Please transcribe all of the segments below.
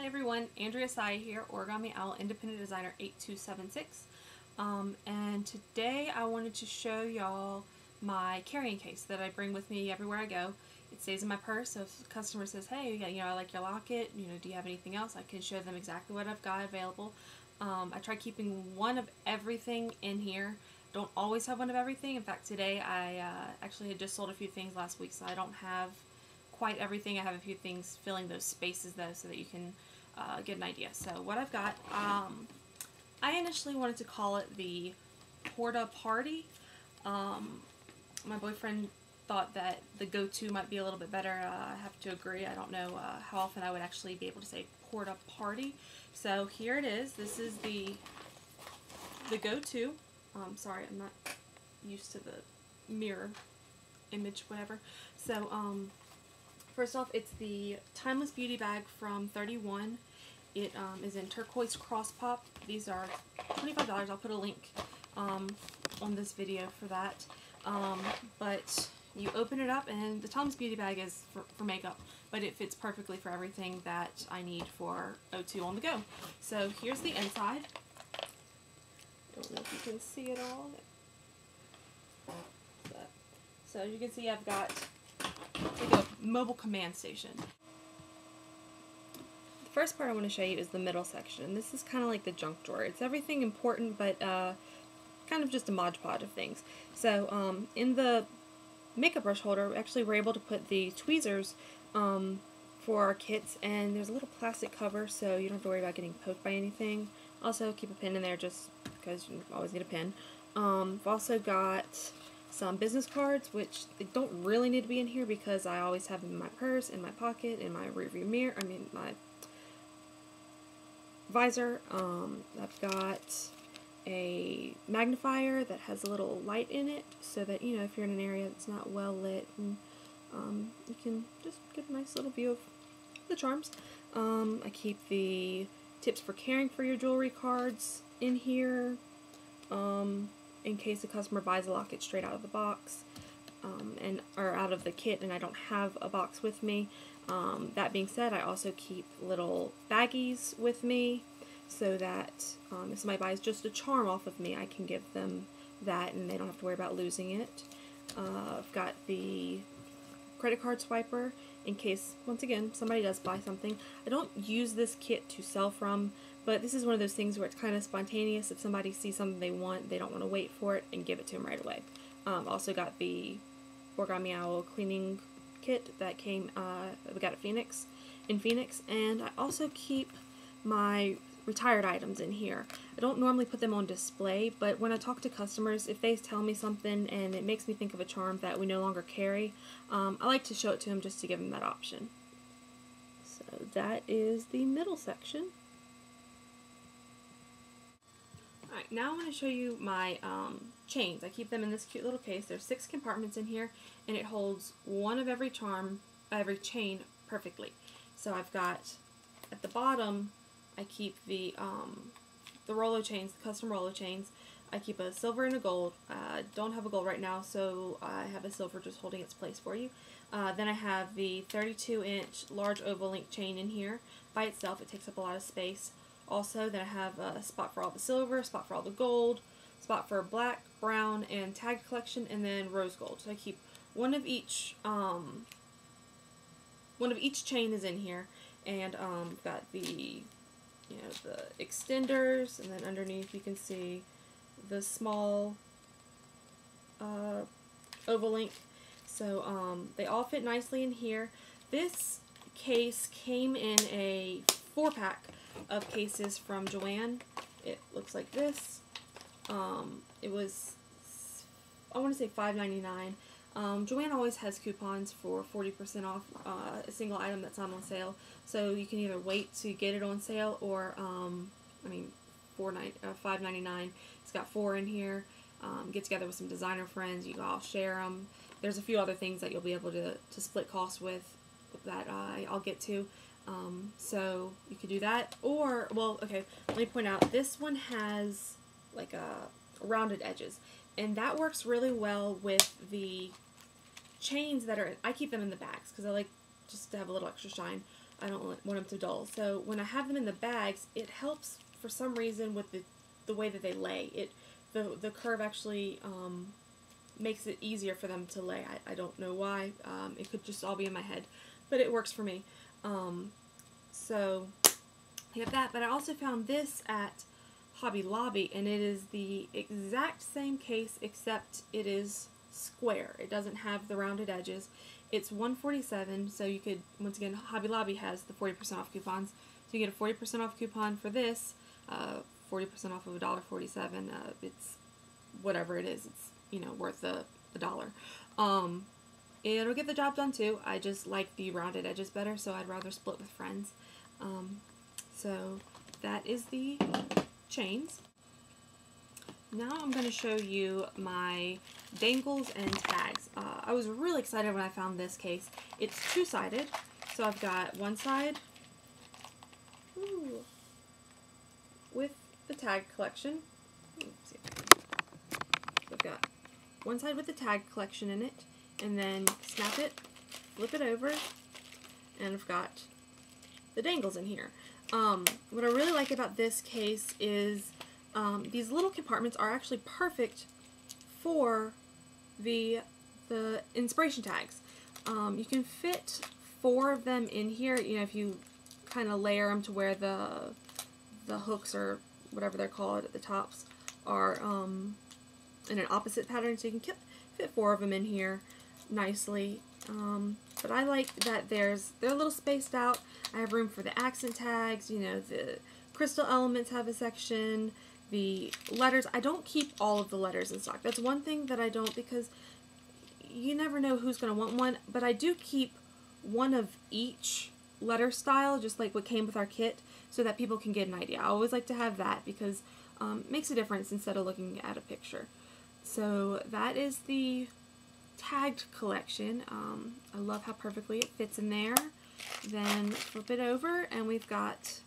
Hi everyone, Andrea Saia here, Origami Owl Independent Designer 8276. And today I wanted to show y'all my carrying case that I bring with me everywhere I go. It stays in my purse, so if a customer says, hey, I like your locket, do you have anything else? I can show them exactly what I've got available. I try keeping one of everything in here. Don't always have one of everything. In fact, today I actually had just sold a few things last week, so I don't have quite everything. I have a few things filling those spaces though, so that you can get an idea. So what I've got, I initially wanted to call it the Porta Party. My boyfriend thought that the GO2 might be a little bit better. I have to agree. I don't know how often I would actually be able to say Porta Party. So here it is. This is the GO2. Sorry, I'm not used to the mirror image, whatever. So first off, it's the Timeless Beauty Bag from 31. It is in Turquoise Cross Pop. These are $25. I'll put a link on this video for that. But you open it up, and the Timeless Beauty Bag is for makeup, but it fits perfectly for everything that I need for O2 on the go. So here's the inside. Don't know if you can see it all. So as you can see, I've got like a mobile command station. The first part I want to show you is the middle section. This is kind of like the junk drawer. It's everything important, but kind of just a Mod Podge of things. So in the makeup brush holder, actually we're able to put the tweezers for our kits, and there's a little plastic cover so you don't have to worry about getting poked by anything. Also keep a pin in there just because you always need a pin. I've also got some business cards, which they don't really need to be in here because I always have them in my purse, in my pocket, in my rearview mirror, my visor. I've got a magnifier that has a little light in it so that, if you're in an area that's not well lit, and you can just get a nice little view of the charms. I keep the tips for caring for your jewelry cards in here, in case a customer buys a locket straight out of the box, or out of the kit, and I don't have a box with me. That being said, I also keep little baggies with me so that if somebody buys just a charm off of me, I can give them that and they don't have to worry about losing it. I've got the credit card swiper in case, once again, somebody does buy something. I don't use this kit to sell from, but this is one of those things where it's kind of spontaneous. If somebody sees something they want, they don't want to wait for it, and give it to them right away. Also got the Origami Owl cleaning kit that came, we got at Phoenix, and I also keep my retired items in here. I don't normally put them on display, but when I talk to customers, if they tell me something and it makes me think of a charm that we no longer carry, I like to show it to them just to give them that option. So that is the middle section. Alright, now I want to show you my chains. I keep them in this cute little case. There's 6 compartments in here, and it holds one of every charm, every chain perfectly. So I've got, at the bottom, I keep the Rolo chains, the custom Rolo chains. I keep a silver and a gold. Don't have a gold right now, so I have a silver just holding its place for you. Then I have the 32-inch large oval link chain in here. By itself, it takes up a lot of space. Also, then I have a spot for all the silver, a spot for all the gold, spot for black, brown, and tag collection, and then rose gold. So I keep one of each chain is in here, and got the the extenders, and then underneath you can see the small oval link. So they all fit nicely in here. This case came in a 4-pack of cases from Joann. It looks like this. It was, I want to say $5.99. Joann always has coupons for 40% off a single item that's not on sale, so you can either wait to get it on sale, or $5.99. It's got 4 in here. Get together with some designer friends, you can all share them. There's a few other things that you'll be able to split costs with that I'll get to. So you could do that, or, well, okay, let me point out, this one has like rounded edges, and that works really well with the chains that are, I keep them in the bags because I like just to have a little extra shine. I don't want them to dull. So when I have them in the bags, it helps for some reason with the way that they lay. The curve actually makes it easier for them to lay. I don't know why. It could just all be in my head, but it works for me. So I have that, but I also found this at Hobby Lobby, and it is the exact same case except it is square. It doesn't have the rounded edges. It's $147, so you could, once again, Hobby Lobby has the 40% off coupons, so you get a 40% off coupon for this, 40% off of $1.47. It's whatever it is, it's, you know, worth a dollar. It'll get the job done too. I just like the rounded edges better, so I'd rather split with friends. So that is the chains. Now I'm going to show you my dangles and tags. I was really excited when I found this case. It's two-sided, so I've got one side with the tag collection. Let's see. I've got one side with the tag collection in it, and then snap it, flip it over, and I've got the dangles in here. What I really like about this case is these little compartments are actually perfect for the inspiration tags. You can fit 4 of them in here, you know, if you kind of layer them to where the hooks, or whatever they're called at the tops, are in an opposite pattern, so you can fit 4 of them in here nicely. But I like that they're a little spaced out. I have room for the accent tags, you know, the crystal elements have a section, the letters. I don't keep all of the letters in stock. That's one thing that I don't, because you never know who's going to want one, but I do keep one of each letter style, just like what came with our kit, so that people can get an idea. I always like to have that, because it makes a difference instead of looking at a picture. So that is the tagged collection. I love how perfectly it fits in there. Then flip it over, and we've got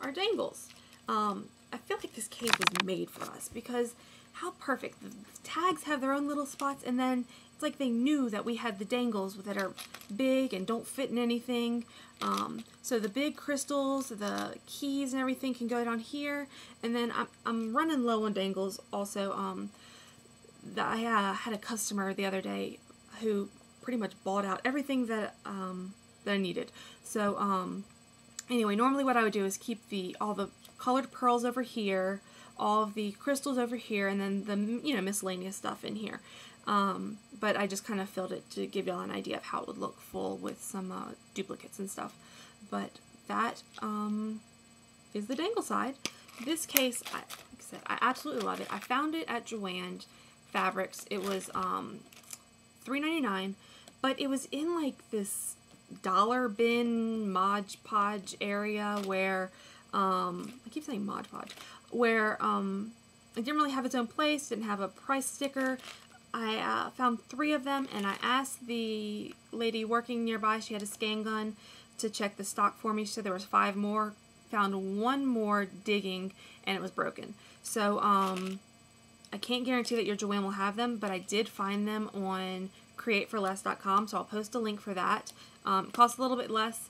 our dangles. I feel like this case was made for us, because how perfect. The tags have their own little spots, and then it's like they knew that we had the dangles that are big and don't fit in anything. So the big crystals, the keys and everything can go down here. And then I'm running low on dangles also. I had a customer the other day who pretty much bought out everything that I needed. So anyway, normally what I would do is keep all the colored pearls over here, all of the crystals over here, and then the miscellaneous stuff in here. But I just kind of filled it to give y'all an idea of how it would look full with some duplicates and stuff. But that is the dangle side. This case, like I said, I absolutely love it. I found it at Joann Fabrics. It was $3.99, but it was in like this dollar bin Mod Podge area where I keep saying Mod Podge, where it didn't really have its own place, didn't have a price sticker. I found 3 of them, and I asked the lady working nearby, she had a scan gun, to check the stock for me. She said there was 5 more. Found 1 more digging, and it was broken. So I can't guarantee that your Joann will have them, but I did find them on createforless.com, so I'll post a link for that. It costs a little bit less.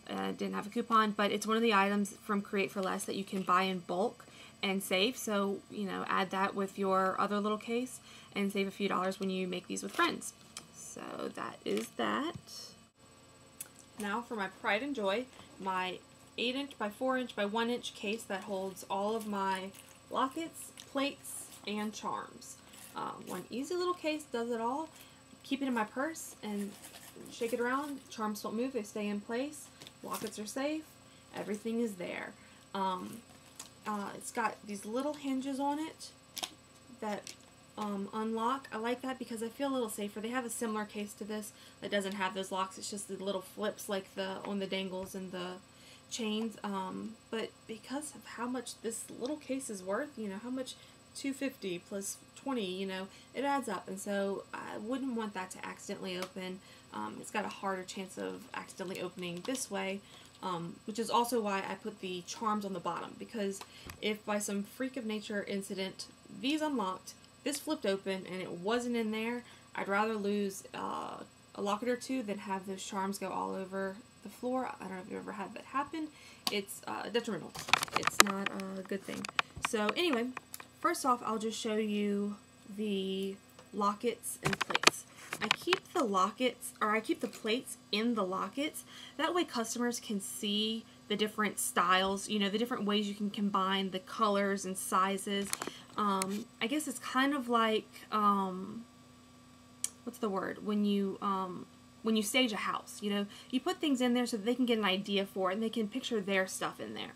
Didn't have a coupon, but it's one of the items from Create for Less that you can buy in bulk and save. So, you know, add that with your other little case and save a few dollars when you make these with friends. So that is that. Now for my pride and joy, my 8" by 4" by 1" case that holds all of my lockets, plates, and charms. One easy little case does it all. Keep it in my purse and shake it around. Charms don't move, they stay in place. Lockets are safe. Everything is there. It's got these little hinges on it that unlock. I like that because I feel a little safer. They have a similar case to this that doesn't have those locks. It's just the little flips like on the dangles and the chains. But because of how much this little case is worth, you know, how much $250 plus $20, you know, it adds up. And so I wouldn't want that to accidentally open. It's got a harder chance of accidentally opening this way, which is also why I put the charms on the bottom, because if by some freak of nature incident these unlocked, this flipped open, and it wasn't in there, I'd rather lose a locket or 2 than have those charms go all over the floor. I don't know if you've ever had that happen. It's detrimental. It's not a good thing. So anyway, first off, I'll just show you the lockets and plates. I keep the lockets, or I keep the plates in the lockets. That way customers can see the different styles, you know, the different ways you can combine the colors and sizes. I guess it's kind of like, what's the word? When you stage a house, you know, you put things in there so that they can get an idea for it and they can picture their stuff in there.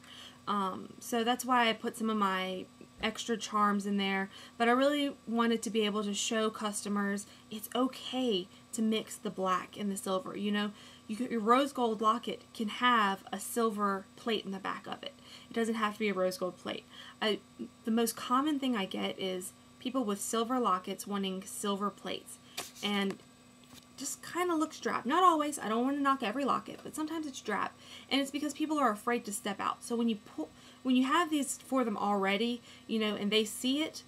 So that's why I put some of my extra charms in there, but I really wanted to be able to show customers it's okay to mix the black and the silver. You know, your rose gold locket can have a silver plate in the back of it. It doesn't have to be a rose gold plate. The most common thing I get is people with silver lockets wanting silver plates, and just kind of looks drab. Not always. I don't want to knock every locket, but sometimes it's drab, and it's because people are afraid to step out. So when you have these for them already, you know, and they see it,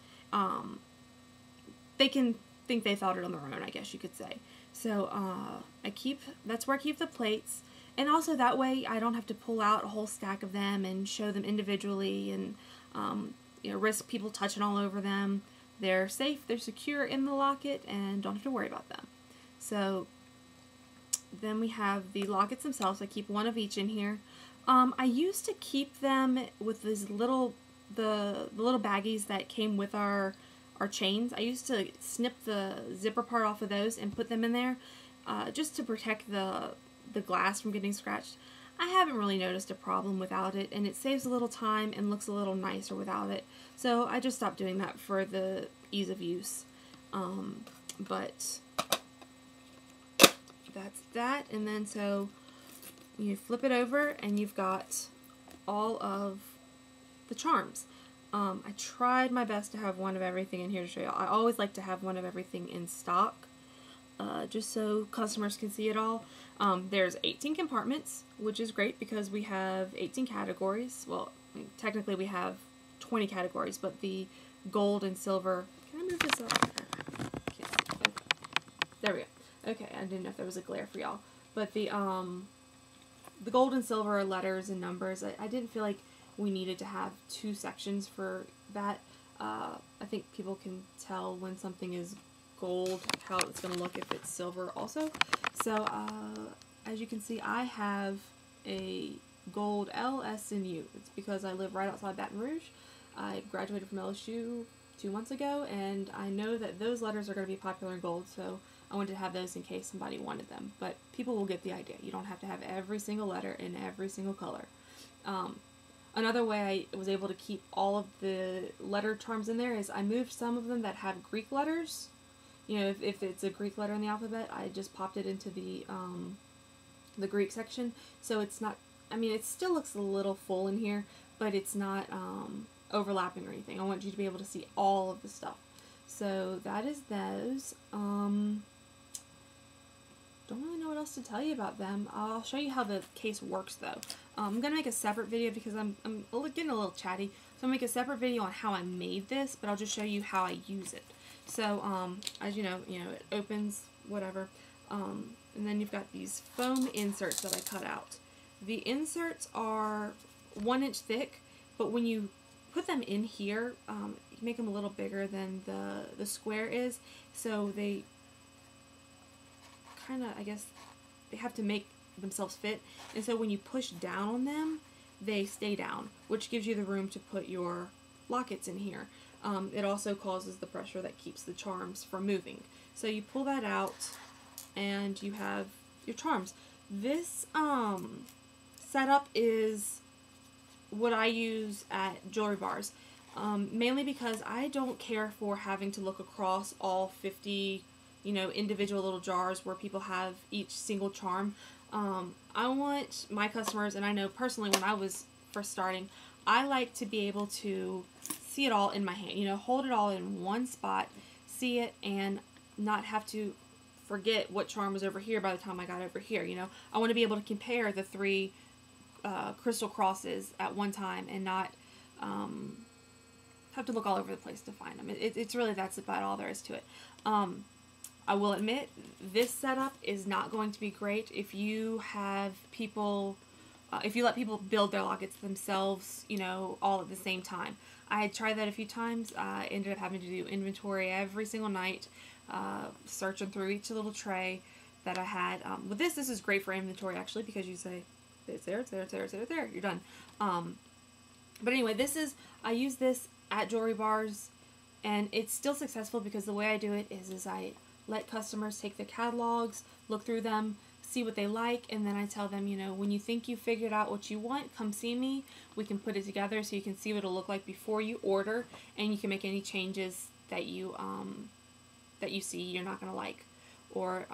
they can think they thought it on their own, I guess you could say. So that's where I keep the plates, and also that way I don't have to pull out a whole stack of them and show them individually and you know, risk people touching all over them. They're safe, they're secure in the locket, and don't have to worry about them. So then we have the lockets themselves. I keep one of each in here. I used to keep them with these little, the little baggies that came with our chains. I used to snip the zipper part off of those and put them in there just to protect the glass from getting scratched. I haven't really noticed a problem without it, and it saves a little time and looks a little nicer without it. So I just stopped doing that for the ease of use. But that's that, and then so you flip it over and you've got all of the charms. I tried my best to have one of everything in here to show you. I always like to have one of everything in stock, just so customers can see it all. There's 18 compartments, which is great because we have 18 categories. Well, technically we have 20 categories, but the gold and silver... Can I move this up? Okay. There we go. Okay, I didn't know if there was a glare for y'all. But the gold and silver are letters and numbers. I didn't feel like we needed to have two sections for that. I think people can tell when something is gold, how it's going to look if it's silver also. So, as you can see, I have a gold L, S, and U. It's because I live right outside Baton Rouge. I graduated from LSU 2 months ago, and I know that those letters are going to be popular in gold, so I wanted to have those in case somebody wanted them. But people will get the idea. You don't have to have every single letter in every single color. Another way I was able to keep all of the letter charms in there is I moved some of them that have Greek letters. You know, if it's a Greek letter in the alphabet, I just popped it into the Greek section. So it's not, I mean, it still looks a little full in here, but it's not overlapping or anything. I want you to be able to see all of the stuff. So that is those. Don't really know what else to tell you about them. I'll show you how the case works though. I'm going to make a separate video because I'm getting a little chatty. So I'm going to make a separate video on how I made this, but I'll just show you how I use it. So, as you know, it opens, whatever. And then you've got these foam inserts that I cut out. The inserts are 1 inch thick, but when you put them in here, you make them a little bigger than the square is. So they kind of, I guess, they have to make themselves fit. And so when you push down on them, they stay down, which gives you the room to put your lockets in here. It also causes the pressure that keeps the charms from moving. So you pull that out and you have your charms. This setup is what I use at jewelry bars, mainly because I don't care for having to look across all 50 individual little jars where people have each single charm. I want my customers, and I know personally when I was first starting, I like to be able to see it all in my hand, hold it all in one spot, see it, and not have to forget what charm was over here by the time I got over here. I want to be able to compare the 3 crystal crosses at one time and not have to look all over the place to find them. It's really, that's about all there is to it. I will admit, this setup is not going to be great if you have people, if you let people build their lockets themselves, you know, all at the same time. I had tried that a few times. I ended up having to do inventory every single night, searching through each little tray that I had. With this is great for inventory, actually, because you say, it's there, it's there, it's there, it's there, it's there, you're done. But anyway, I use this at jewelry bars, and it's still successful because the way I do it is I let customers take their catalogs, look through them, see what they like, and then I tell them, you know, when you think you figured out what you want, come see me. We can put it together so you can see what it'll look like before you order, and you can make any changes that you see you're not going to like, or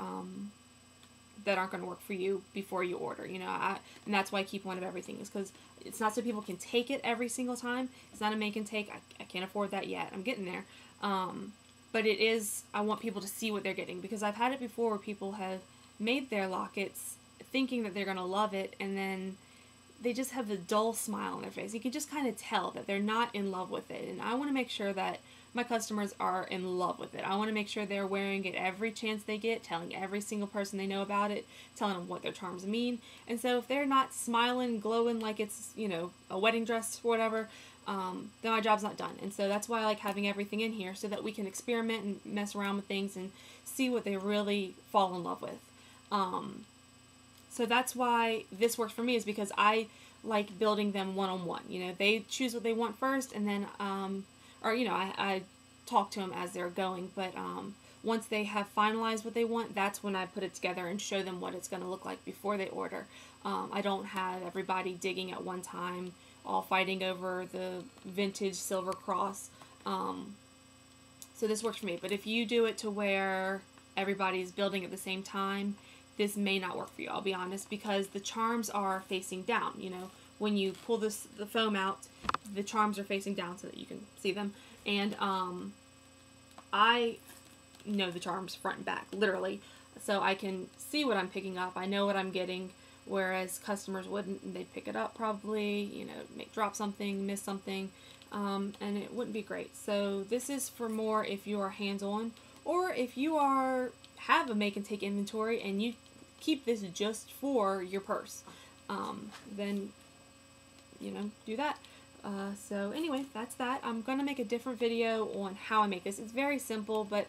that aren't going to work for you before you order, you know. And that's why I keep one of everything, is because it's not so people can take it every single time. It's not a make and take. I can't afford that yet. I'm getting there. But it is, I want people to see what they're getting, because I've had it before where people have made their lockets thinking that they're going to love it, and then they just have a dull smile on their face. You can just kind of tell that they're not in love with it, and I want to make sure that my customers are in love with it. I want to make sure they're wearing it every chance they get, telling every single person they know about it, telling them what their charms mean. And so if they're not smiling, glowing like it's, you know, a wedding dress or whatever, then my job's not done. And so that's why I like having everything in here, so that we can experiment and mess around with things and see what they really fall in love with. So that's why this works for me, is because I like building them one-on-one. You know, they choose what they want first, and then, or, you know, I talk to them as they're going, but once they have finalized what they want, that's when I put it together and show them what it's going to look like before they order. I don't have everybody digging at one time, all fighting over the vintage silver cross. So this works for me. But if you do it to where everybody's building at the same time, this may not work for you, I'll be honest, because the charms are facing down. You know, when you pull the foam out, the charms are facing down so that you can see them. And I know the charms front and back, literally, so I can see what I'm picking up. I know what I'm getting, whereas customers wouldn't, and they'd pick it up probably, you know, drop something, miss something, and it wouldn't be great. So this is for more if you are hands-on, or if you have a make and take inventory and you keep this just for your purse, then, you know, do that. So anyway, that's that. I'm going to make a different video on how I make this. It's very simple, but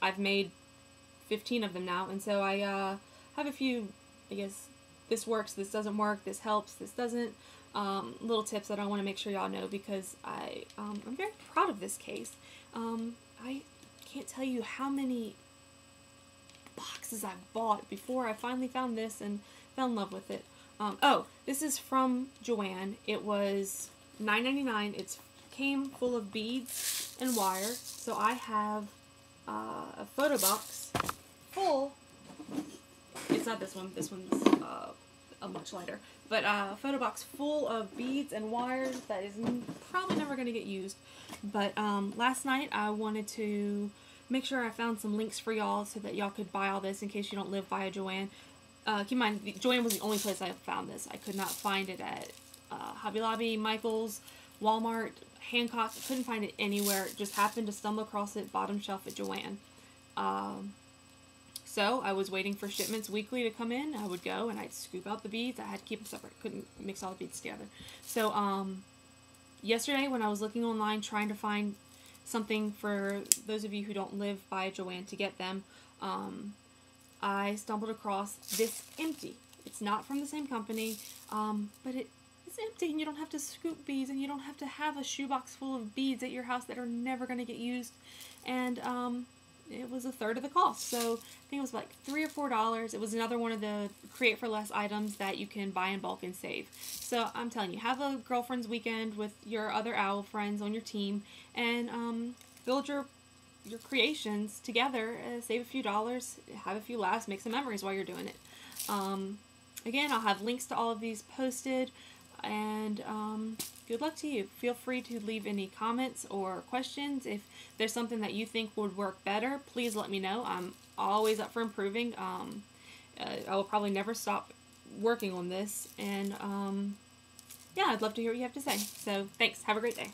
I've made 15 of them now, and so I have a few, I guess, this works, this doesn't work, this helps, this doesn't, little tips that I want to make sure y'all know, because I'm very proud of this case. I can't tell you how many boxes I've bought before I finally found this and fell in love with it. Oh, this is from Joann. It was $9.99. It came full of beads and wire. So I have a photo box full. It's not this one. This one's a much lighter. But a photo box full of beads and wires that is probably never going to get used. But last night I wanted to make sure I found some links for y'all so that y'all could buy all this in case you don't live by a Joann. Keep in mind, Joann was the only place I found this. I could not find it at Hobby Lobby, Michael's, Walmart, Hancock. I couldn't find it anywhere. Just happened to stumble across it bottom shelf at Joann. So I was waiting for shipments weekly to come in. I would go and I'd scoop out the beads. I had to keep them separate. Couldn't mix all the beads together. So yesterday when I was looking online trying to find something for those of you who don't live by Joann to get them, I stumbled across this empty. It's not from the same company, but it's empty, and you don't have to scoop beads, and you don't have to have a shoebox full of beads at your house that are never going to get used. And it was a third of the cost, so I think it was like $3 or $4. It was another one of the create for less items that you can buy in bulk and save. So I'm telling you, have a girlfriend's weekend with your other owl friends on your team, and build your creations together, save a few dollars, have a few laughs, make some memories while you're doing it. Again, I'll have links to all of these posted, and good luck to you. Feel free to leave any comments or questions. If there's something that you think would work better, please let me know. I'm always up for improving. I will probably never stop working on this, and yeah, I'd love to hear what you have to say. So thanks. Have a great day.